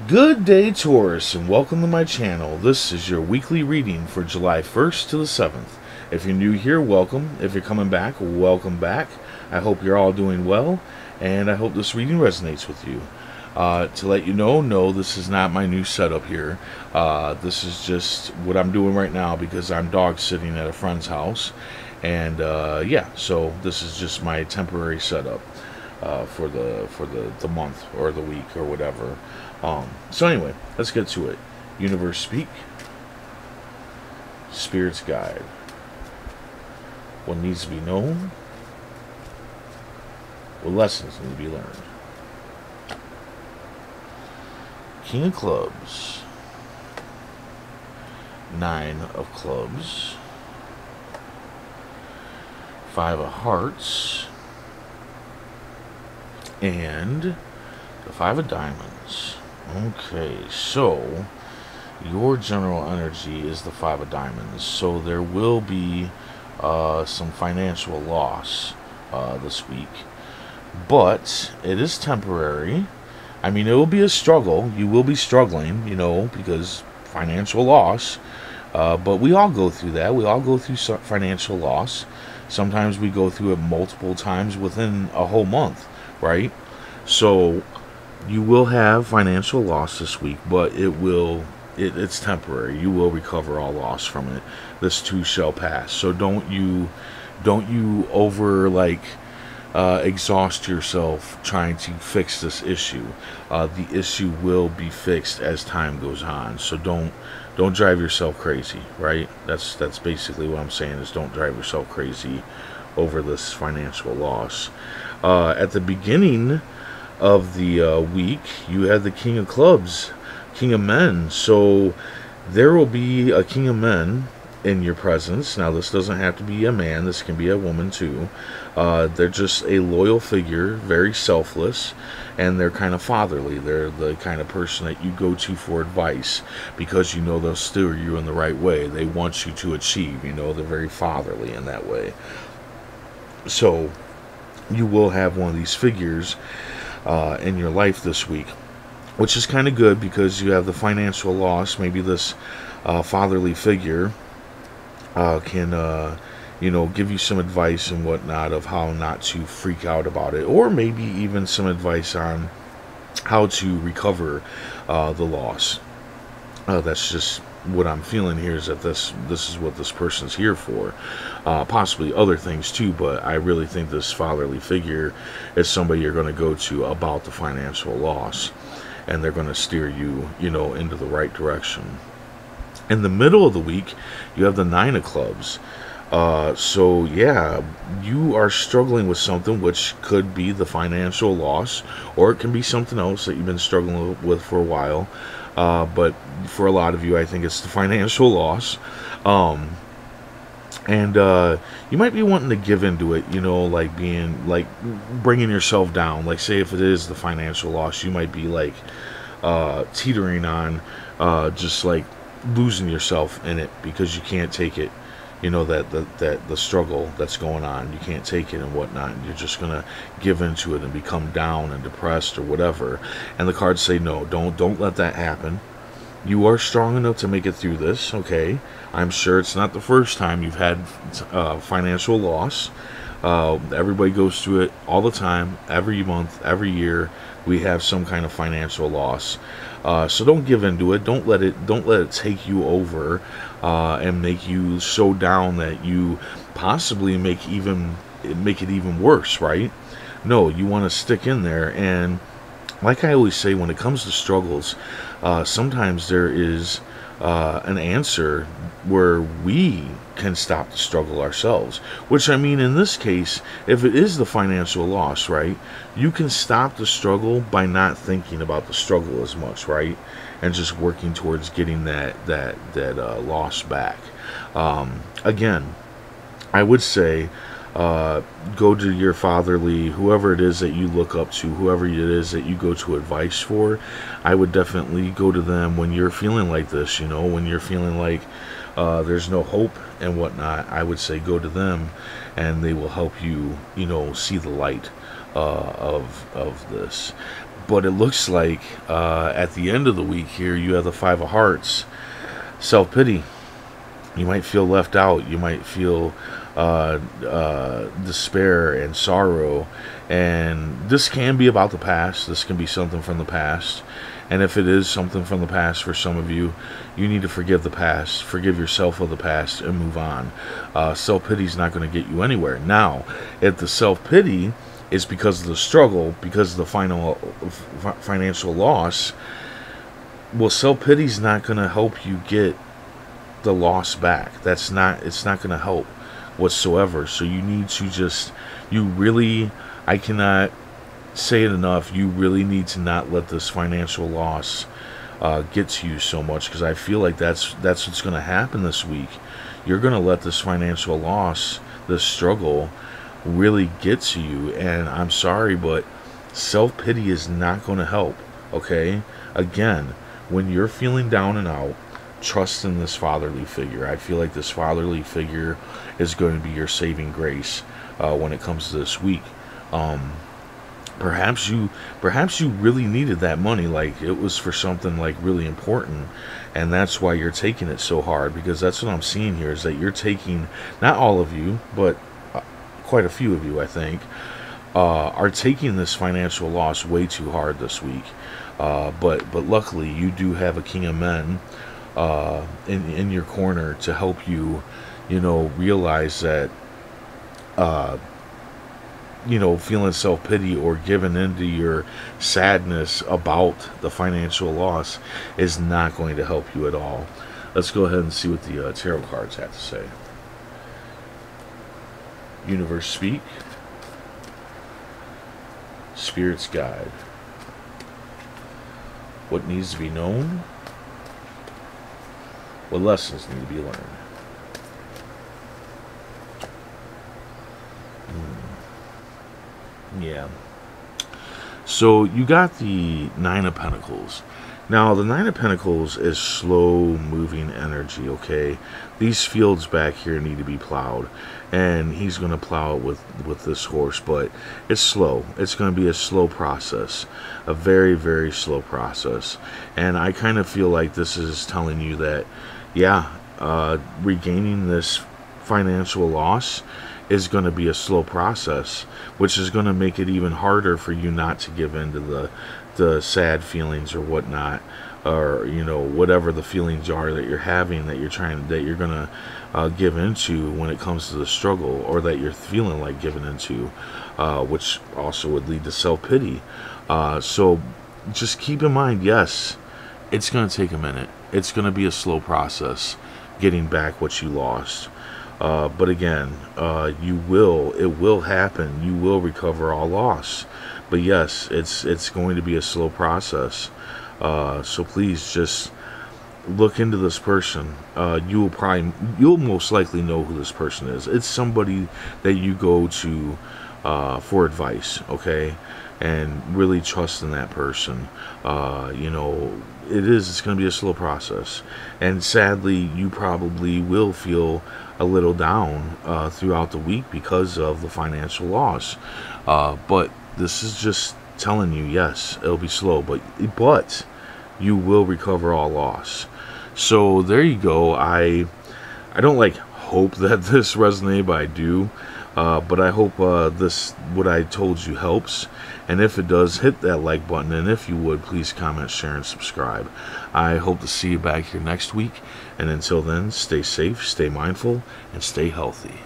Good day, Taurus, and welcome to my channel. This is your weekly reading for July 1st to the 7th. If you're new here, welcome. If you're coming back, welcome back. I hope you're all doing well, and I hope this reading resonates with you. To let you know, no, this is not my new setup here. This is just what I'm doing right now because I'm dog sitting at a friend's house. And yeah, so this is just my temporary setup for the month or the week or whatever. So anyway, let's get to it. Universe speak. Spirit's guide. What needs to be known? What lessons need to be learned? King of Clubs. 9 of Clubs. 5 of Hearts. And the 5 of Diamonds. Okay, so your general energy is the 5 of Diamonds. So there will be some financial loss this week. But it is temporary. I mean, it will be a struggle. You will be struggling, you know, because financial loss. But we all go through that. We all go through financial loss. Sometimes we go through it multiple times within a whole month, right? So you will have financial loss this week, but it's temporary. You will recover all loss from it. This too shall pass. So don't you over exhaust yourself trying to fix this issue. The issue will be fixed as time goes on. So don't drive yourself crazy, right? That's basically what I'm saying, is don't drive yourself crazy over this financial loss. At the beginning of the week, you had the King of Clubs, King of Men. So there will be a King of Men in your presence. Now, this doesn't have to be a man. This can be a woman too. They're just a loyal figure, very selfless, and they're kind of fatherly. They're the kind of person that you go to for advice because you know they'll steer you in the right way. They want you to achieve. You know, they're very fatherly in that way. So you will have one of these figures in your life this week, which is kind of good because you have the financial loss. Maybe this fatherly figure can give you some advice and whatnot of how not to freak out about it, or maybe even some advice on how to recover the loss. That's just what I'm feeling here, is that this is what this person's here for. Possibly other things too, but I really think this fatherly figure is somebody you're going to go to about the financial loss, and they're going to steer you, into the right direction. In the middle of the week, you have the 9 of Clubs. So yeah, you are struggling with something, which could be the financial loss, or it can be something else that you've been struggling with for a while. But for a lot of you, I think it's the financial loss. And you might be wanting to give into it, bringing yourself down. Like, say if it is the financial loss, you might be teetering on just losing yourself in it because you can't take it. That the struggle that's going on, you can't take it and whatnot, and you're just gonna give into it and become down and depressed or whatever. And the cards say no, don't let that happen. You are strong enough to make it through this. Okay, I'm sure it's not the first time you've had financial loss. Everybody goes through it all the time. Every month, every year, we have some kind of financial loss. So don't give into it. Don't let it take you over and make you so down that you possibly make it even worse, right? No, you want to stick in there. And like I always say, when it comes to struggles, sometimes there is an answer where we can stop the struggle ourselves. Which, I mean, in this case, if it is the financial loss, right, you can stop the struggle by not thinking about the struggle as much, right, and just working towards getting that loss back. Again, I would say go to your fatherly, whoever it is that you look up to, whoever it is that you go to advice for. I would definitely go to them when you're feeling like this, when you're feeling like there's no hope and whatnot. I would say go to them, and they will help you, see the light of this. But it looks like at the end of the week here, you have the Five of Hearts. Self-pity. You might feel left out. You might feel despair and sorrow. And this can be about the past. This can be something from the past. And if it is something from the past for some of you, you need to forgive the past. Forgive yourself of the past and move on. Self-pity is not going to get you anywhere. Now, if the self-pity is because of the struggle, because of the financial loss, well, self-pity is not going to help you get the loss back. It's not going to help whatsoever. So you need to just, I cannot say it enough, you really need to not let this financial loss get to you so much, because I feel like that's what's going to happen this week. You're going to let this financial loss, this struggle, really get to you. And I'm sorry, but self-pity is not going to help. Okay, again, when you're feeling down and out, trust in this fatherly figure. I feel like this fatherly figure is going to be your saving grace when it comes to this week. Perhaps you really needed that money, like it was for something like really important, and that's why you're taking it so hard, because that's what I'm seeing here, is that you're taking, not all of you, but quite a few of you, I think, are taking this financial loss way too hard this week. But luckily you do have a King of Men in your corner to help you, realize that feeling self-pity or giving into your sadness about the financial loss is not going to help you at all. Let's go ahead and see what the tarot cards have to say. Universe speak. Spirit's guide. What needs to be known? What lessons need to be learned? Yeah. So you got the Nine of Pentacles. Now, the Nine of Pentacles is slow-moving energy, okay? These fields back here need to be plowed, and he's going to plow it with this horse, but it's slow. It's going to be a slow process, a very, very slow process. And I kind of feel like this is telling you that, yeah, regaining this financial loss is going to be a slow process, which is going to make it even harder for you not to give in to the sad feelings or whatnot, or whatever the feelings are that you're having, that you're gonna give into when it comes to the struggle, or that you're feeling like giving into, which also would lead to self-pity. So just keep in mind, yes, it's gonna take a minute. It's gonna be a slow process getting back what you lost. But again, it will happen. You will recover all loss. But yes, it's going to be a slow process. So please just look into this person. You'll most likely know who this person is. It's somebody that you go to for advice, okay? And really trust in that person. It's going to be a slow process. And sadly, you probably will feel a little down throughout the week because of the financial loss. But this is just telling you, yes, it'll be slow, but you will recover all loss. So there you go. I don't hope that this resonated, but I do. But I hope what I told you helps. And if it does, hit that like button. And if you would, please comment, share, and subscribe. I hope to see you back here next week. And until then, stay safe, stay mindful, and stay healthy.